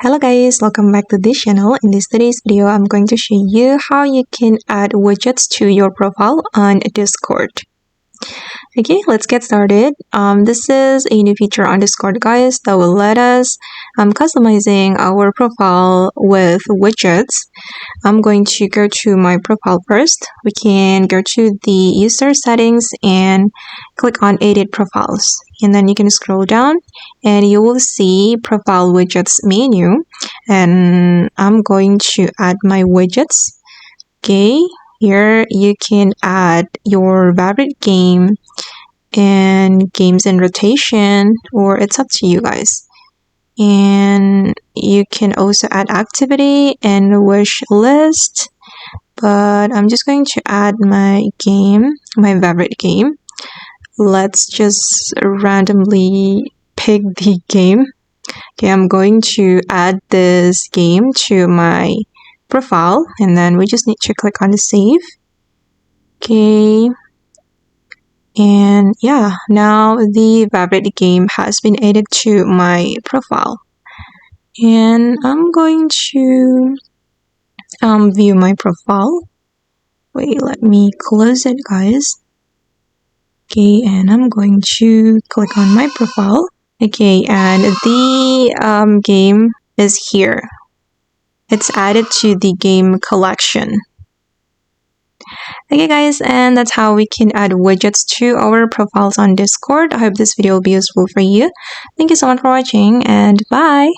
Hello guys, welcome back to this channel. In today's video, I'm going to show you how you can add widgets to your profile on Discord. Okay, let's get started. This is a new feature on Discord, guys, that will let us customizing our profile with widgets. I'm going to go to my profile first. We can go to the user settings and click on edit profiles. And then you can scroll down and you will see profile widgets menu. And I'm going to add my widgets. Okay, here you can add your favorite game and games in rotation, or it's up to you guys. And you can also add activity and wish list, but I'm just going to add my favorite game. Let's just randomly pick the game. Okay, I'm going to add this game to my profile, and then we just need to click on the save. Okay, and yeah, now the favorite game has been added to my profile. And I'm going to view my profile. Wait, let me close it, guys. Okay, and I'm going to click on my profile. Okay, and the game is here. It's added to the game collection. Okay guys, and that's how we can add widgets to our profiles on Discord. I hope this video will be useful for you. Thank you so much for watching, and bye!